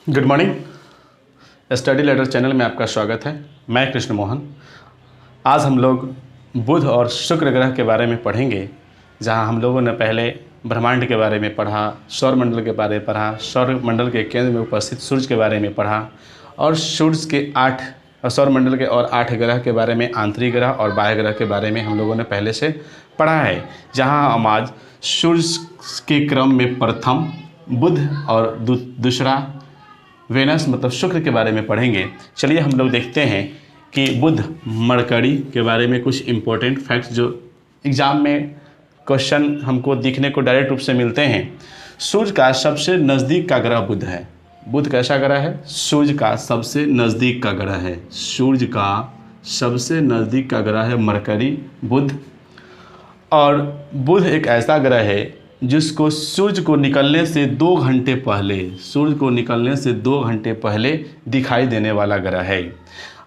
Good morning. Study letter channel में आपका स्वागत है। मैं कृष्ण मोहन। आज हम लोग बुध और शुक्र ग्रह के बारे में पढ़ेंगे, जहां हम लोगों ने पहले ब्रह्मांड के बारे में पढ़ा, सौर मंडल के बारे में पढ़ा, सौर मंडल के केंद्र में उपस्थित सूर्य के बारे में पढ़ा और सूर्य के सौर मंडल के और 8 ग्रह के बारे में, आंतरिक ग्रह और बाह्य ग्रह के बारे में हम लोगों ने पहले से पढ़ा है। जहाँ हम आज सूर्य के क्रम में प्रथम बुध और दूसरा वेनस मतलब शुक्र के बारे में पढ़ेंगे। चलिए हम लोग देखते हैं कि बुध मरकरी के बारे में कुछ इम्पोर्टेंट फैक्ट्स जो एग्ज़ाम में क्वेश्चन हमको दिखने को डायरेक्ट रूप से मिलते हैं। सूर्य का सबसे नज़दीक का ग्रह बुध है। बुध कैसा ग्रह है? सूर्य का सबसे नज़दीक का ग्रह है। सूर्य का सबसे नज़दीक का ग्रह है मरकरी, बुध। और बुध एक ऐसा ग्रह है जिसको सूर्य को निकलने से 2 घंटे पहले दिखाई देने वाला ग्रह है।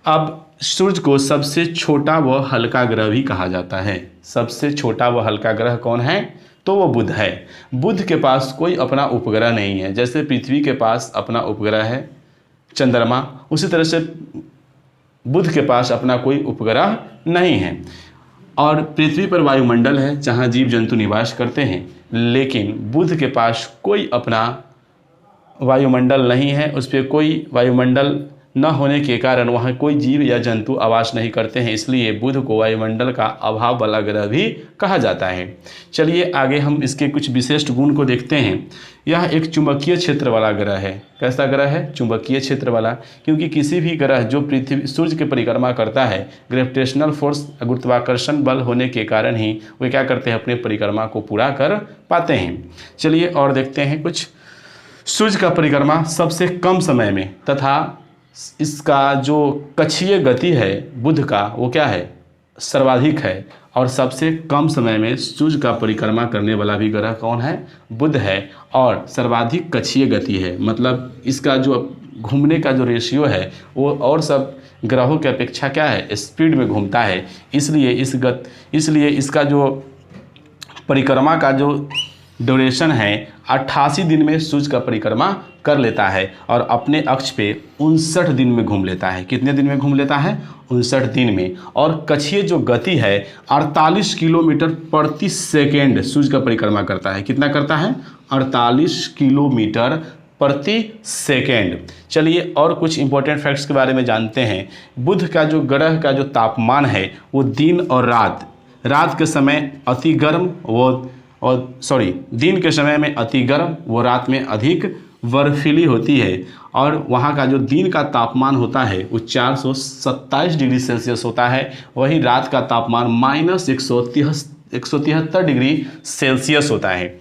अब सूर्य को सबसे छोटा व हल्का ग्रह भी कहा जाता है। सबसे छोटा व हल्का ग्रह कौन है? तो वो बुध है। बुध के पास कोई अपना उपग्रह नहीं है। जैसे पृथ्वी के पास अपना उपग्रह है चंद्रमा, उसी तरह से बुध के पास अपना कोई उपग्रह नहीं है। और पृथ्वी पर वायुमंडल है जहाँ जीव जंतु निवास करते हैं, लेकिन बुध के पास कोई अपना वायुमंडल नहीं है। उस पर कोई वायुमंडल न होने के कारण वहाँ कोई जीव या जंतु आवास नहीं करते हैं, इसलिए बुध को वायुमंडल का अभाव वाला ग्रह भी कहा जाता है। चलिए आगे हम इसके कुछ विशिष्ट गुण को देखते हैं। यह एक चुंबकीय क्षेत्र वाला ग्रह है। कैसा ग्रह है? चुंबकीय क्षेत्र वाला। क्योंकि किसी भी ग्रह जो पृथ्वी सूर्य की परिक्रमा करता है, ग्रेविटेशनल फोर्स गुरुत्वाकर्षण बल होने के कारण ही वे क्या करते हैं, अपने परिक्रमा को पूरा कर पाते हैं। चलिए और देखते हैं कुछ। सूर्य का परिक्रमा सबसे कम समय में तथा इसका जो कक्षीय गति है बुध का, वो क्या है? सर्वाधिक है। और सबसे कम समय में सूर्य का परिक्रमा करने वाला भी ग्रह कौन है? बुध है। और सर्वाधिक कक्षीय गति है, मतलब इसका जो घूमने का जो रेशियो है वो और सब ग्रहों की अपेक्षा क्या है? स्पीड में घूमता है। इसलिए इसका जो परिक्रमा का जो ड्यूरेशन है 88 दिन में सूर्य का परिक्रमा कर लेता है और अपने अक्ष पे 59 दिन में घूम लेता है। कितने दिन में घूम लेता है? 59 दिन में। और कक्षीय जो गति है 48 किलोमीटर प्रति सेकेंड सूर्य का परिक्रमा करता है। कितना करता है? 48 किलोमीटर प्रति सेकेंड। चलिए और कुछ इंपॉर्टेंट फैक्ट्स के बारे में जानते हैं। बुध का जो ग्रह का जो तापमान है वो दिन और रात के समय अति गर्म दिन के समय में अति गर्म, वो रात में अधिक बर्फीली होती है। और वहाँ का जो दिन का तापमान होता है वो 427 डिग्री सेल्सियस होता है। वहीं रात का तापमान -173 डिग्री सेल्सियस होता है।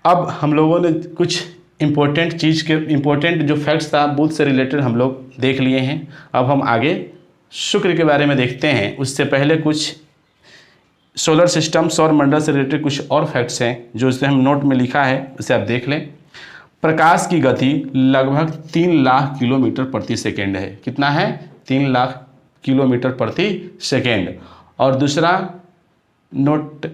अब हम लोगों ने कुछ इम्पोर्टेंट जो फैक्ट्स था बुध से रिलेटेड हम लोग देख लिए हैं। अब हम आगे शुक्र के बारे में देखते हैं। उससे पहले कुछ सोलर सिस्टम, सौर मंडल से रिलेटेड कुछ और फैक्ट्स हैं जो इसे हम नोट में लिखा है, उसे आप देख लें। प्रकाश की गति लगभग 3 लाख किलोमीटर प्रति सेकेंड है। कितना है? 3 लाख किलोमीटर प्रति सेकेंड। और दूसरा नोट,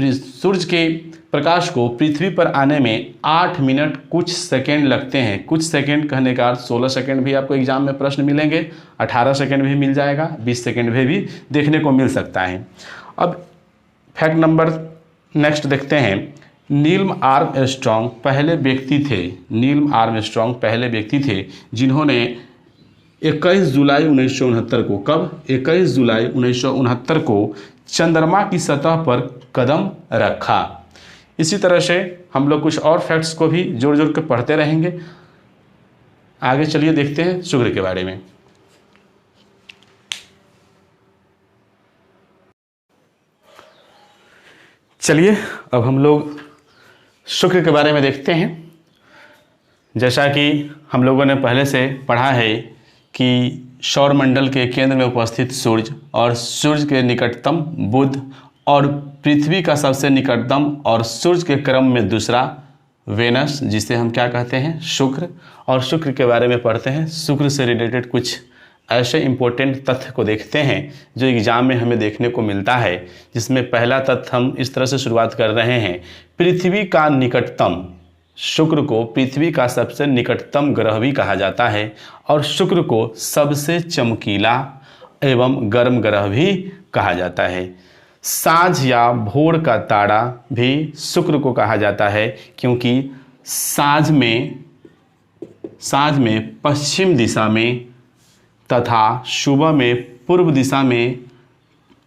सूर्य के प्रकाश को पृथ्वी पर आने में 8 मिनट कुछ सेकेंड लगते हैं। कुछ सेकेंड कहने का 16 सेकेंड भी आपको एग्जाम में प्रश्न मिलेंगे, 18 सेकेंड भी मिल जाएगा, 20 सेकेंड भी देखने को मिल सकता है। अब फैक्ट नंबर नेक्स्ट देखते हैं। नील आर्मस्ट्रॉन्ग पहले व्यक्ति थे जिन्होंने 21 जुलाई 1969 को, कब? 21 जुलाई 1969 को चंद्रमा की सतह पर कदम रखा। इसी तरह से हम लोग कुछ और फैक्ट्स को भी जोड़ के पढ़ते रहेंगे। आगे चलिए देखते हैं शुक्र के बारे में। चलिए अब हम लोग शुक्र के बारे में देखते हैं। जैसा कि हम लोगों ने पहले से पढ़ा है कि सौर मंडल के केंद्र में उपस्थित सूर्य और सूर्य के निकटतम बुध और पृथ्वी का सबसे निकटतम और सूर्य के क्रम में दूसरा वेनस, जिसे हम क्या कहते हैं? शुक्र। और शुक्र के बारे में पढ़ते हैं। शुक्र से रिलेटेड कुछ ऐसे इम्पोर्टेंट तथ्य को देखते हैं जो एग्जाम में हमें देखने को मिलता है, जिसमें पहला तथ्य हम इस तरह से शुरुआत कर रहे हैं। पृथ्वी का निकटतम शुक्र को पृथ्वी का सबसे निकटतम ग्रह भी कहा जाता है और शुक्र को सबसे चमकीला एवं गर्म ग्रह भी कहा जाता है। साँझ या भोर का तारा भी शुक्र को कहा जाता है, क्योंकि साँझ में पश्चिम दिशा में तथा सुबह में पूर्व दिशा में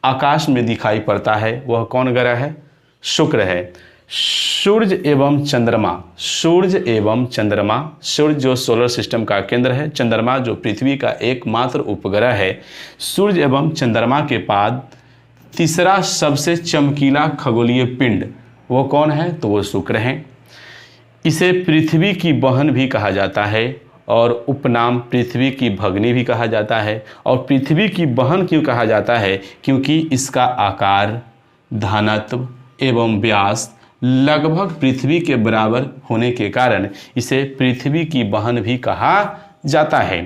आकाश में दिखाई पड़ता है। वह कौन ग्रह है? शुक्र है। सूर्य एवं चंद्रमा, सूर्य जो सोलर सिस्टम का केंद्र है, चंद्रमा जो पृथ्वी का एकमात्र उपग्रह है। सूर्य एवं चंद्रमा के बाद तीसरा सबसे चमकीला खगोलीय पिंड वो कौन है? तो वो शुक्र है। इसे पृथ्वी की बहन भी कहा जाता है और उपनाम पृथ्वी की भगनी भी कहा जाता है। और पृथ्वी की बहन क्यों कहा जाता है? क्योंकि इसका आकार, घनत्व एवं व्यास लगभग पृथ्वी के बराबर होने के कारण इसे पृथ्वी की बहन भी कहा जाता है।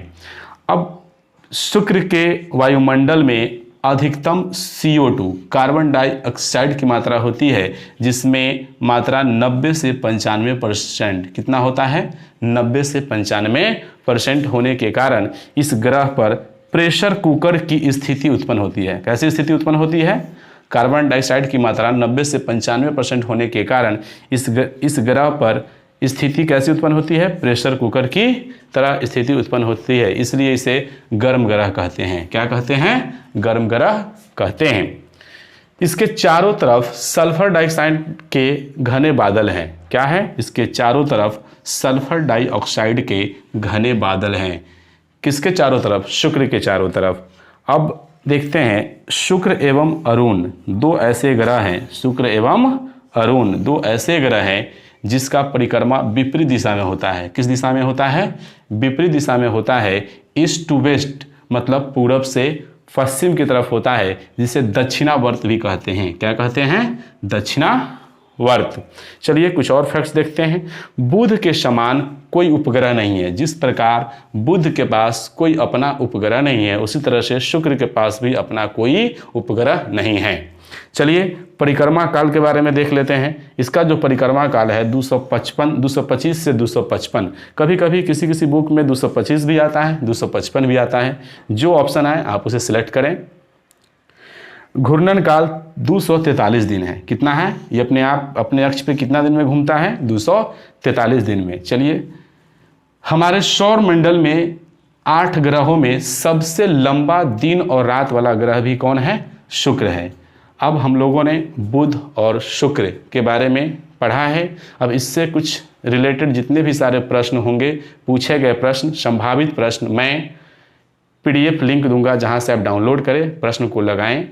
अब शुक्र के वायुमंडल में अधिकतम CO2 कार्बन डाइऑक्साइड की मात्रा होती है, जिसमें मात्रा 90 से 95% कितना होता है? 90 से 95% होने के कारण इस ग्रह पर प्रेशर कुकर की स्थिति उत्पन्न होती है। कैसी स्थिति उत्पन्न होती है? कार्बन डाइऑक्साइड की मात्रा 90 से 95% होने के कारण इस ग्रह पर स्थिति कैसी उत्पन्न होती है? प्रेशर कुकर की तरह स्थिति उत्पन्न होती है। इसलिए इसे गर्म ग्रह कहते हैं। क्या कहते हैं? गर्म ग्रह कहते हैं। इसके चारों तरफ सल्फर डाइऑक्साइड के घने बादल हैं। क्या है? इसके चारों तरफ सल्फर डाइऑक्साइड के घने बादल हैं। किसके चारों तरफ? शुक्र के चारों तरफ। अब देखते हैं, शुक्र एवं अरुण दो ऐसे ग्रह हैं। शुक्र एवं अरुण दो ऐसे ग्रह हैं जिसका परिक्रमा विपरीत दिशा में होता है। किस दिशा में होता है? विपरीत दिशा में होता है। ईस्ट टू वेस्ट मतलब पूरब से पश्चिम की तरफ होता है, जिसे दक्षिणावर्त भी कहते हैं। क्या कहते हैं? दक्षिणावर्त। चलिए कुछ और फैक्ट्स देखते हैं। बुध के समान कोई उपग्रह नहीं है। जिस प्रकार बुध के पास कोई अपना उपग्रह नहीं है, उसी तरह से शुक्र के पास भी अपना कोई उपग्रह नहीं है। चलिए परिक्रमा काल के बारे में देख लेते हैं। इसका जो परिक्रमा काल है 225 से 255। कभी कभी किसी बुक में 225 भी आता है, 255 भी आता है। जो ऑप्शन आए आप उसे सिलेक्ट करें। घूर्णन काल 243 दिन है। कितना है? ये अपने अक्ष पे कितना दिन में घूमता है? 243 दिन में। चलिए, हमारे सौर मंडल में 8 ग्रहों में सबसे लंबा दिन और रात वाला ग्रह भी कौन है? शुक्र है। अब हम लोगों ने बुध और शुक्र के बारे में पढ़ा है। अब इससे कुछ रिलेटेड जितने भी सारे प्रश्न होंगे, पूछे गए प्रश्न, संभावित प्रश्न, मैं PDF लिंक दूंगा, जहां से आप डाउनलोड करें, प्रश्न को लगाएं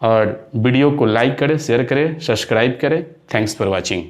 और वीडियो को लाइक करें, शेयर करें, सब्सक्राइब करें। Thanks for watching.